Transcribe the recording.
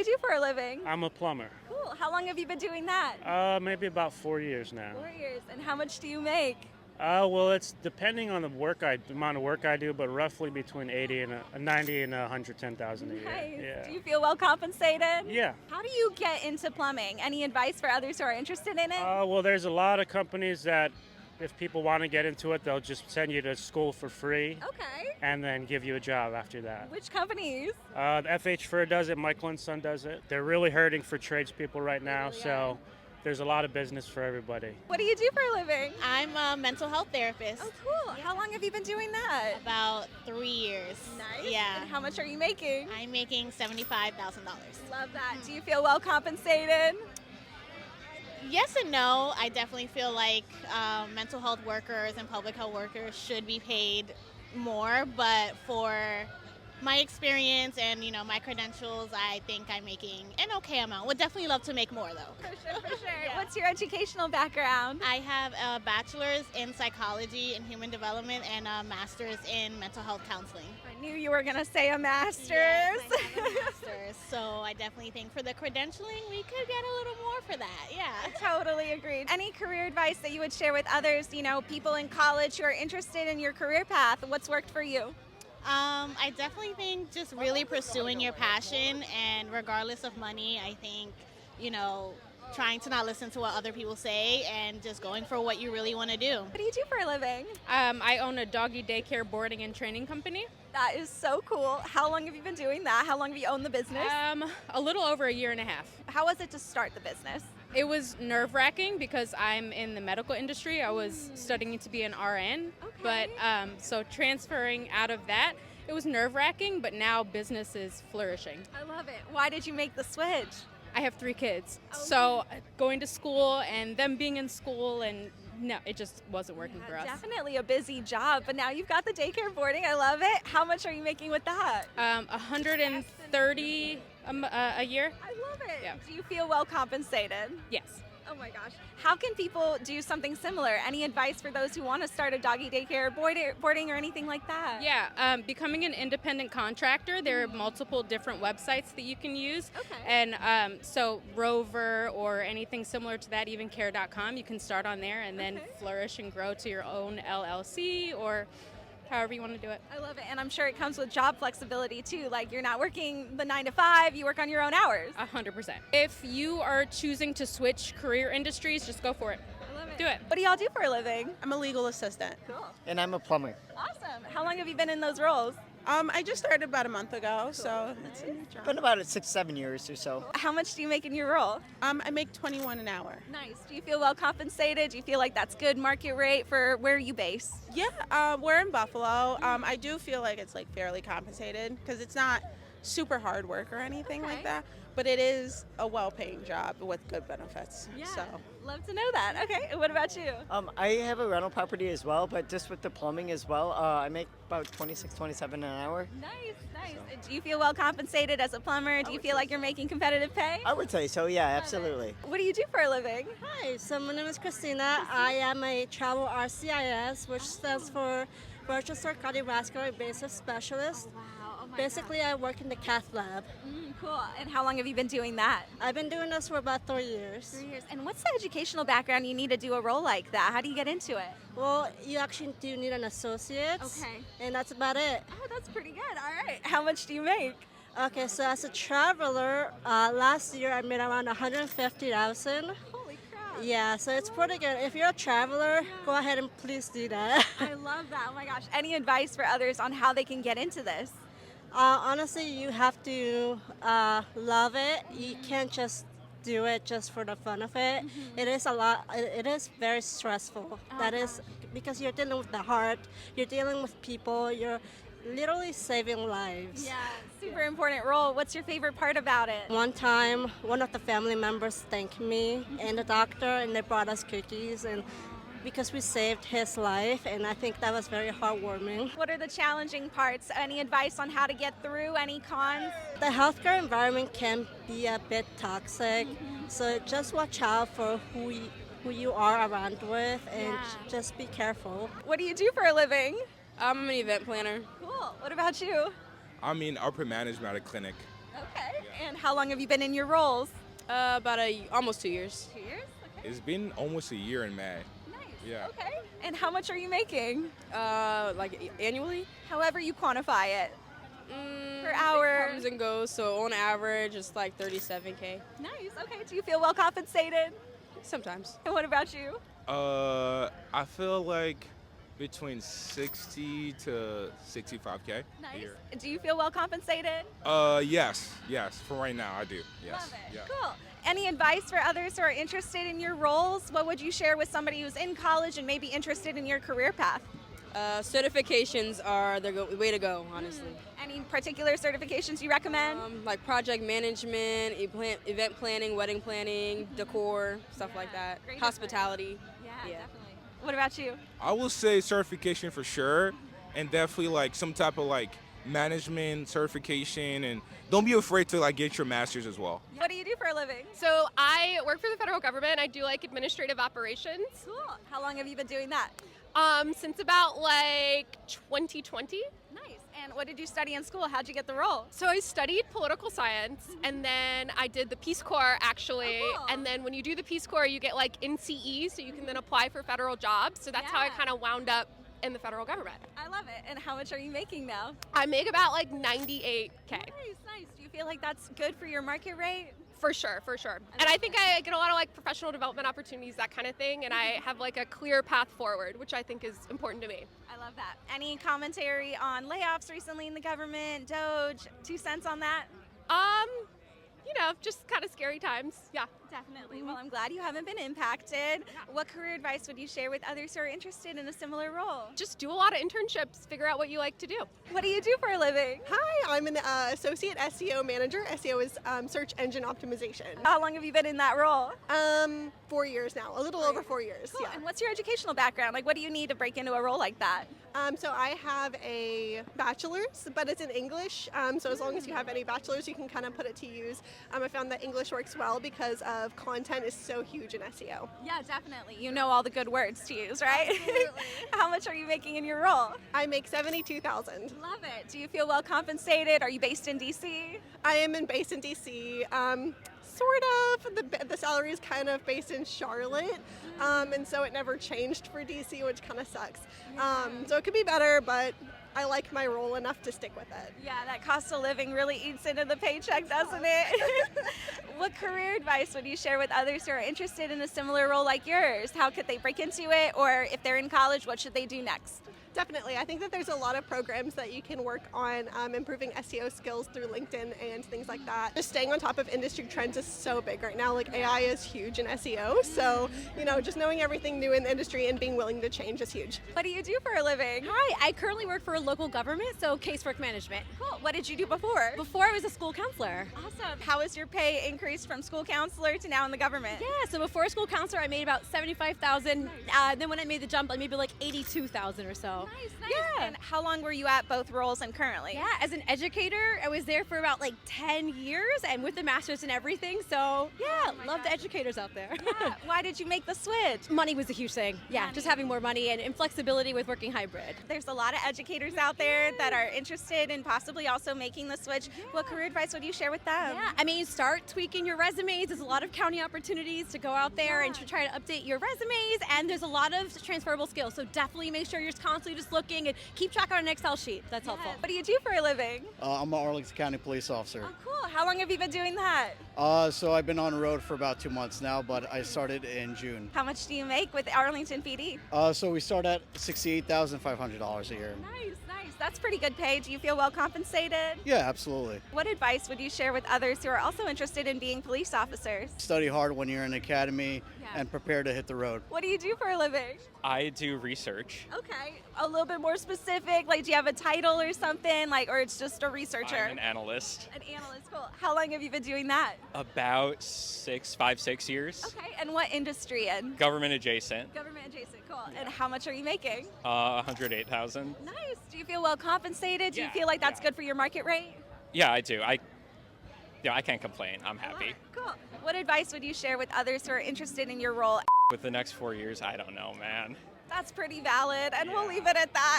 you do for a living? I'm a plumber. Cool. How long have you been doing that? Maybe about 4 years now. 4 years. And how much do you make? Well, it's depending on the amount of work I do, but roughly between 90 and 110,000 a year. Nice. Yeah. Do you feel well compensated? Yeah. How do you get into plumbing? Any advice for others who are interested in it? Well, there's a lot of companies that, if people want to get into it, they'll just send you to school for free. Okay. And then give you a job after that. Which companies? FH Fur does it. Michael & Son does it. They're really hurting for tradespeople right now, really so there's a lot of business for everybody. What do you do for a living? I'm a mental health therapist. Oh, cool. How long have you been doing that? About 3 years. Nice. Yeah. And how much are you making? I'm making $75,000. Love that. Do you feel well compensated? Yes and no. I definitely feel like mental health workers and public health workers should be paid more, but for my experience and my credentials, I think I'm making an okay amount. Would definitely love to make more though. For sure. What's your educational background? I have a bachelor's in psychology and human development and a master's in mental health counseling. I knew you were going to say a master's. Yes, I have a master's. So I definitely think for the credentialing, we could get a little more for that. Yeah. Totally agreed. Any career advice that you would share with others, people in college who are interested in your career path? What's worked for you? I definitely think just really pursuing your passion, and regardless of money, I think, trying to not listen to what other people say and just going for what you really want to do. What do you do for a living? I own a doggy daycare boarding and training company. That is so cool. How long have you been doing that? How long have you owned the business? A little over a year and a half. How was it to start the business? It was nerve-wracking because I'm in the medical industry. I was studying to be an RN, but so transferring out of that, it was nerve-wracking, but now business is flourishing. I love it. Why did you make the switch? I have 3 kids, so going to school and them being in school, and no, it just wasn't working for us. Definitely a busy job, but now you've got the daycare boarding. I love it. How much are you making with that? 130 a year. I love it. Yeah. Do you feel well compensated? Yes. Oh my gosh. How can people do something similar? Any advice for those who want to start a doggy daycare, boarding, or anything like that? Yeah, becoming an independent contractor, there are multiple different websites that you can use. Okay. And so Rover or anything similar to that, even care.com, you can start on there and then flourish and grow to your own LLC or however you want to do it. I love it. And I'm sure it comes with job flexibility too. Like you're not working the 9 to 5, you work on your own hours. 100%. If you are choosing to switch career industries, just go for it. I love it. Do it. What do y'all do for a living? I'm a legal assistant. Cool. And I'm a plumber. Awesome. How long have you been in those roles? I just started about a month ago, so it's a new job. Been about 6-7 years or so. How much do you make in your role? I make $21 an hour. Nice. Do you feel well compensated? Do you feel like that's good market rate for where you base? Yeah, we're in Buffalo. I do feel like it's fairly compensated because it's not super hard work or anything like that, but it is a well-paying job with good benefits. Yeah. So. Love to know that. Okay. And what about you? I have a rental property as well, but just with the plumbing as well, I make about $26-27 an hour. Nice. Do you feel well compensated as a plumber? Do you feel like you're making competitive pay? I would say so, yeah, absolutely. What do you do for a living? Hi, so my name is Christina. I am a travel RCIS, which stands for Rochester Cardiovascular Invasive Specialist. Wow. Oh my Basically, I work in the cath lab. Cool. And how long have you been doing that? I've been doing this for about 3 years. 3 years. And what's the educational background you need to do a role like that? How do you get into it? Well, you actually do need an associate. Okay. And that's about it. Oh, that's pretty good. All right. How much do you make? Okay, so as a traveler, last year I made around $150,000. Holy crap. Yeah, so it's pretty good. If you're a traveler, go ahead and please do that. I love that. Oh my gosh. Any advice for others on how they can get into this? Honestly, you have to love it. You can't just do it just for the fun of it. It is a lot. It is very stressful. That is because you're dealing with the heart. You're dealing with people. You're literally saving lives. Yeah, super important role. What's your favorite part about it? One time, one of the family members thanked me and the doctor, and they brought us cookies, and because we saved his life, and I think that was very heartwarming. What are the challenging parts? Any advice on how to get through? Any cons? The healthcare environment can be a bit toxic, so just watch out for who you are around with, and just be careful. What do you do for a living? I'm an event planner. Cool. What about you? I'm in upper management at a clinic. Okay. And how long have you been in your roles? About almost 2 years. 2 years. Okay. It's been almost a year in May. Nice. Yeah. Okay. And how much are you making? Like annually? However you quantify it. Per It hour. comes and goes, so on average it's like 37K. Nice. Okay. Do you feel well compensated? Sometimes. And what about you? I feel like between 60 to 65K a year. Do you feel well compensated? Yes. For right now, I do. Yes. Love it. Yeah. Cool. Any advice for others who are interested in your roles? What would you share with somebody who's in college and maybe interested in your career path? Certifications are the way to go, honestly. Any particular certifications you recommend? Like project management, event planning, wedding planning, decor, stuff like that. Great Hospitality. Yeah, Yeah. definitely. What about you? I will say certification for sure, and definitely like some type of like management certification, and don't be afraid to like get your master's as well. What do you do for a living? So I work for the federal government. I do like administrative operations. Cool. How long have you been doing that? Since about like 2020. Nice. And what did you study in school? How'd you get the role? So I studied political science, and then I did the Peace Corps actually. Oh, cool. And then when you do the Peace Corps, you get like NCE, so you can then apply for federal jobs. So that's how I Yeah. kind of wound up in the federal government. I love it. And how much are you making now? I make about like 98K. Nice. Do you feel like that's good for your market rate? For sure. And I think I get a lot of like professional development opportunities, that kind of thing, and I have like a clear path forward, which I think is important to me. I love that. Any commentary on layoffs recently in the government, Doge, 2 cents on that? Just kind of scary times. Yeah. Definitely. Well, I'm glad you haven't been impacted. What career advice would you share with others who are interested in a similar role? Just do a lot of internships, figure out what you like to do. What do you do for a living? Hi, I'm an associate SEO manager. SEO is search engine optimization. How long have you been in that role? 4 years now, a little over 4 years. Cool. Yeah. And what's your educational background? Like, what do you need to break into a role like that? So I have a bachelor's, but it's in English. So as long as you have any bachelor's, you can kind of put it to use. I found that English works well because of content is so huge in SEO. Yeah, definitely. You know all the good words to use, right? How much are you making in your role? I make $72,000. Love it. Do you feel well compensated? Are you based in DC? I am based in DC. Sort of. The salary is kind of based in Charlotte, and so it never changed for DC, which kind of sucks. So it could be better, but I like my role enough to stick with it. Yeah, that cost of living really eats into the paycheck, doesn't it? What career advice would you share with others who are interested in a similar role like yours? How could they break into it? Or if they're in college, what should they do next? Definitely. I think that there's a lot of programs that you can work on improving SEO skills through LinkedIn and things like that. Just staying on top of industry trends is so big right now. Like AI is huge in SEO. So, just knowing everything new in the industry and being willing to change is huge. What do you do for a living? Hi, I currently work for a local government, so casework management. Cool. What did you do before? Before I was a school counselor. Awesome. How has your pay increased from school counselor to now in the government? Yeah, so before school counselor, I made about $75,000. Then when I made the jump, I made like $82,000 or so. Nice. Yeah. And how long were you at both roles and currently? Yeah, as an educator, I was there for about like 10 years and with the master's and everything. So yeah, love the educators out there. Yeah. Why did you make the switch? Money was a huge thing. Yeah, just having more money and flexibility with working hybrid. There's a lot of educators out there that are interested in possibly also making the switch. What career advice would you share with them? Yeah, I mean, start tweaking your resumes. There's a lot of county opportunities to go out there and to try to update your resumes, and there's a lot of transferable skills. So definitely make sure you're constantly just looking and keep track on an Excel sheet. That's helpful. What do you do for a living? I'm an Arlington County police officer. Oh, cool. How long have you been doing that? So I've been on the road for about 2 months now, but I started in June. How much do you make with Arlington PD? So we start at $68,500 a year. Nice. That's pretty good pay. Do you feel well compensated? Yeah, absolutely. What advice would you share with others who are also interested in being police officers? Study hard when you're in the academy and prepare to hit the road. What do you do for a living? I do research. Okay. A little bit more specific, like do you have a title or something, like, or it's just a researcher? I'm an analyst. An analyst, cool. How long have you been doing that? About 6 years. Okay, and what industry in? Government adjacent. Government adjacent, cool. And how much are you making? 108,000. Nice. Do you feel well compensated? Do you feel like that's good for your market rate? Yeah, I do. I can't complain. I'm happy. Cool. What advice would you share with others who are interested in your role? With the next 4 years, I don't know, man. That's pretty valid, and we'll leave it at that.